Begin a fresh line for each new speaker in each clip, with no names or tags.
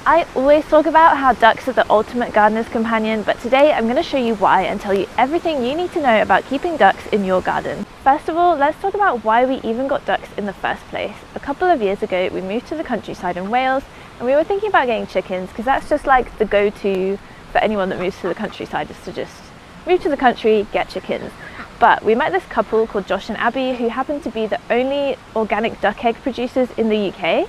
I always talk about how ducks are the ultimate gardener's companion, but today I'm going to show you why and tell you everything you need to know about keeping ducks in your garden. First of all, let's talk about why we even got ducks in the first place. A couple of years ago, we moved to the countryside in Wales and we were thinking about getting chickens because that's just like the go-to for anyone that moves to the countryside, is to just move to the country, get chickens. But we met this couple called Josh and Abby who happened to be the only organic duck egg producers in the UK.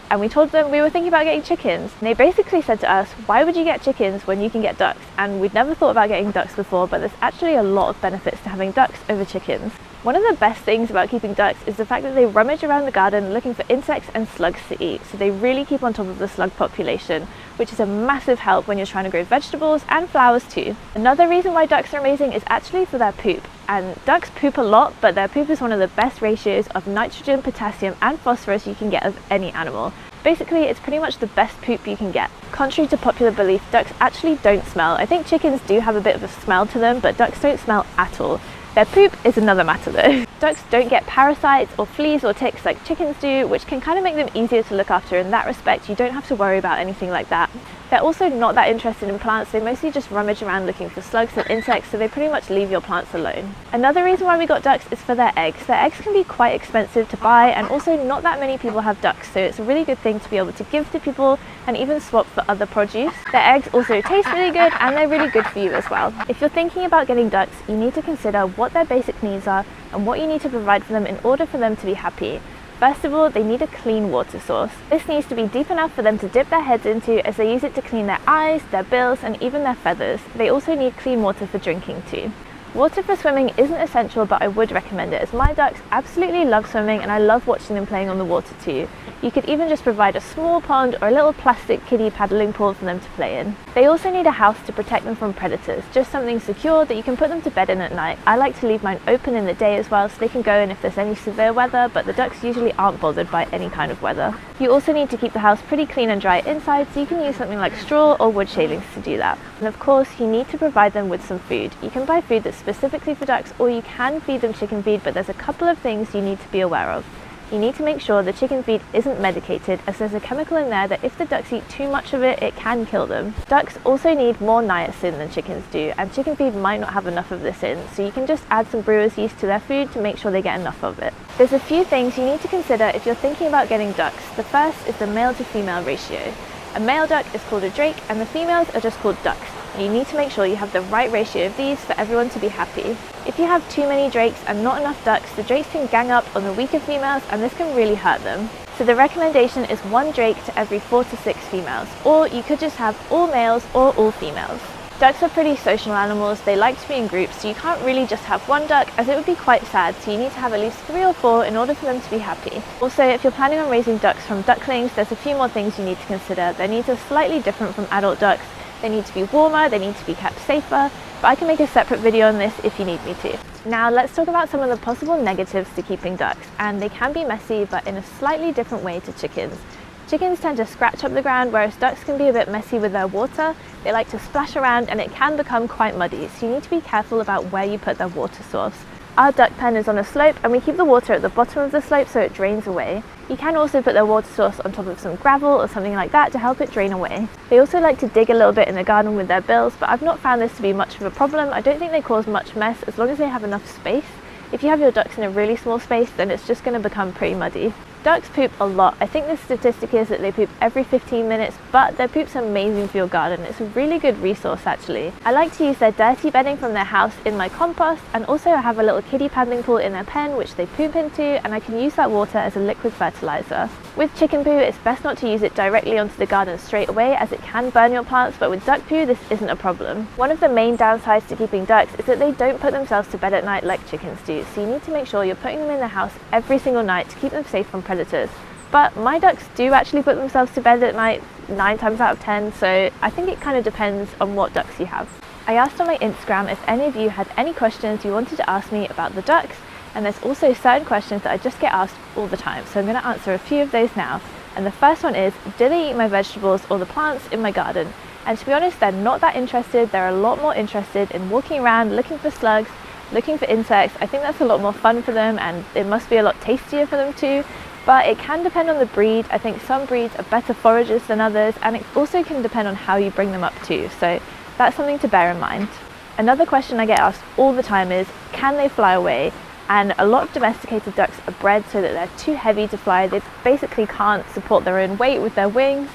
And we told them we were thinking about getting chickens. And they basically said to us, why would you get chickens when you can get ducks? And we'd never thought about getting ducks before, but there's actually a lot of benefits to having ducks over chickens. One of the best things about keeping ducks is the fact that they rummage around the garden looking for insects and slugs to eat. So they really keep on top of the slug population, which is a massive help when you're trying to grow vegetables and flowers too. Another reason why ducks are amazing is actually for their poop. And ducks poop a lot, but their poop is one of the best ratios of nitrogen, potassium and phosphorus you can get of any animal. Basically, it's pretty much the best poop you can get. Contrary to popular belief, ducks actually don't smell. I think chickens do have a bit of a smell to them, but ducks don't smell at all. Their poop is another matter though. Ducks don't get parasites or fleas or ticks like chickens do, which can kind of make them easier to look after. In that respect, you don't have to worry about anything like that. They're also not that interested in plants. They mostly just rummage around looking for slugs and insects, so they pretty much leave your plants alone. Another reason why we got ducks is for their eggs. Their eggs can be quite expensive to buy, and also not that many people have ducks, so it's a really good thing to be able to give to people and even swap for other produce. Their eggs also taste really good and they're really good for you as well. If you're thinking about getting ducks, you need to consider what their basic needs are and what you need to provide for them in order for them to be happy. First of all, they need a clean water source. This needs to be deep enough for them to dip their heads into, as they use it to clean their eyes, their bills and even their feathers. They also need clean water for drinking too. Water for swimming isn't essential, but I would recommend it, as my ducks absolutely love swimming and I love watching them playing on the water too. You could even just provide a small pond or a little plastic kiddie paddling pool for them to play in. They also need a house to protect them from predators, just something secure that you can put them to bed in at night. I like to leave mine open in the day as well so they can go in if there's any severe weather, but the ducks usually aren't bothered by any kind of weather. You also need to keep the house pretty clean and dry inside, so you can use something like straw or wood shavings to do that. And of course, you need to provide them with some food. You can buy food that's specifically for ducks, or you can feed them chicken feed, but there's a couple of things you need to be aware of. You need to make sure the chicken feed isn't medicated, as there's a chemical in there that if the ducks eat too much of it, it can kill them. Ducks also need more niacin than chickens do, and chicken feed might not have enough of this in, so you can just add some brewer's yeast to their food to make sure they get enough of it. There's a few things you need to consider if you're thinking about getting ducks. The first is the male to female ratio. A male duck is called a drake and the females are just called ducks. You need to make sure you have the right ratio of these for everyone to be happy. If you have too many drakes and not enough ducks, the drakes can gang up on the weaker females and this can really hurt them. So the recommendation is 1 drake to every 4 to 6 females, or you could just have all males or all females. Ducks are pretty social animals, they like to be in groups, so you can't really just have 1 duck as it would be quite sad, so you need to have at least 3 or 4 in order for them to be happy. Also, if you're planning on raising ducks from ducklings, there's a few more things you need to consider. Their needs are slightly different from adult ducks. They need to be warmer, they need to be kept safer, but I can make a separate video on this if you need me to. Now let's talk about some of the possible negatives to keeping ducks, and they can be messy but in a slightly different way to chickens. Chickens tend to scratch up the ground, whereas ducks can be a bit messy with their water. They like to splash around and it can become quite muddy, so you need to be careful about where you put their water source. Our duck pen is on a slope and we keep the water at the bottom of the slope so it drains away. You can also put their water source on top of some gravel or something like that to help it drain away. They also like to dig a little bit in the garden with their bills, but I've not found this to be much of a problem. I don't think they cause much mess as long as they have enough space. If you have your ducks in a really small space, then it's just going to become pretty muddy. Ducks poop a lot. I think the statistic is that they poop every 15 minutes, but their poop's amazing for your garden. It's a really good resource actually. I like to use their dirty bedding from their house in my compost, and also I have a little kiddie paddling pool in their pen which they poop into, and I can use that water as a liquid fertilizer. With chicken poo, it's best not to use it directly onto the garden straight away as it can burn your plants, but with duck poo this isn't a problem. One of the main downsides to keeping ducks is that they don't put themselves to bed at night like chickens do, so you need to make sure you're putting them in the house every single night to keep them safe from predators. But my ducks do actually put themselves to bed at night 9 times out of 10, so I think it kind of depends on what ducks you have. I asked on my Instagram if any of you had any questions you wanted to ask me about the ducks, and there's also certain questions that I just get asked all the time, so I'm going to answer a few of those now. And the first one is, do they eat my vegetables or the plants in my garden? And to be honest, they're not that interested. They're a lot more interested in walking around looking for slugs, looking for insects. I think that's a lot more fun for them, and it must be a lot tastier for them too. but it can depend on the breed. I think some breeds are better foragers than others, and it also can depend on how you bring them up too, so that's something to bear in mind. Another question I get asked all the time is, can they fly away? And a lot of domesticated ducks are bred so that they're too heavy to fly. They basically can't support their own weight with their wings,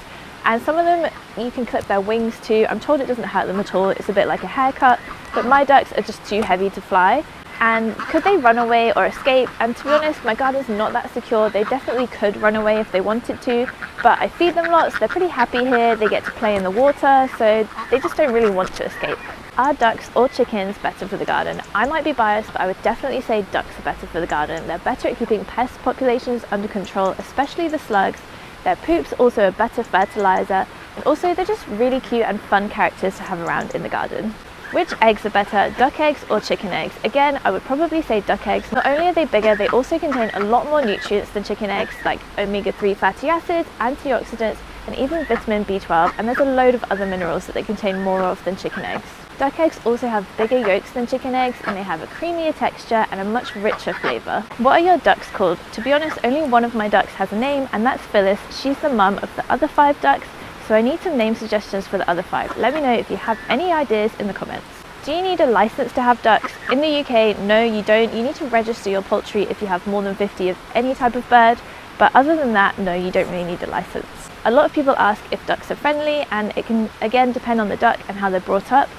and some of them you can clip their wings too. I'm told it doesn't hurt them at all, it's a bit like a haircut, but my ducks are just too heavy to fly. And could they run away or escape? And to be honest, my garden's not that secure. They definitely could run away if they wanted to, but I feed them lots, they're pretty happy here, they get to play in the water, so they just don't really want to escape. Are ducks or chickens better for the garden? I might be biased, but I would definitely say ducks are better for the garden. They're better at keeping pest populations under control, especially the slugs. Their poop's also a better fertilizer, and also they're just really cute and fun characters to have around in the garden. Which eggs are better, duck eggs or chicken eggs? Again, I would probably say duck eggs. Not only are they bigger, they also contain a lot more nutrients than chicken eggs, like omega-3 fatty acids, antioxidants, and even vitamin B12, and there's a load of other minerals that they contain more of than chicken eggs. Duck eggs also have bigger yolks than chicken eggs, and they have a creamier texture and a much richer flavour. What are your ducks called? To be honest, only one of my ducks has a name, and that's Phyllis. She's the mum of the other 5 ducks, so I need some name suggestions for the other 5. Let me know if you have any ideas in the comments. Do you need a license to have ducks? In the UK, no you don't. You need to register your poultry if you have more than 50 of any type of bird, but other than that, no, you don't really need a license. A lot of people ask if ducks are friendly, and it can again depend on the duck and how they're brought up.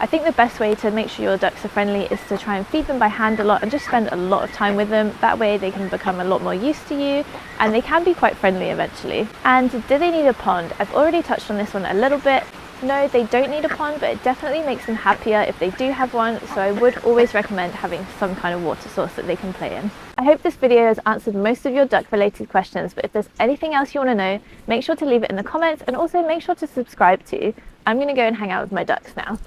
I think the best way to make sure your ducks are friendly is to try and feed them by hand a lot and just spend a lot of time with them. That way they can become a lot more used to you, and they can be quite friendly eventually. And do they need a pond? I've already touched on this one a little bit. No, they don't need a pond, but it definitely makes them happier if they do have one, so I would always recommend having some kind of water source that they can play in. I hope this video has answered most of your duck related questions, but if there's anything else you want to know, make sure to leave it in the comments, and also make sure to subscribe too. I'm going to go and hang out with my ducks now.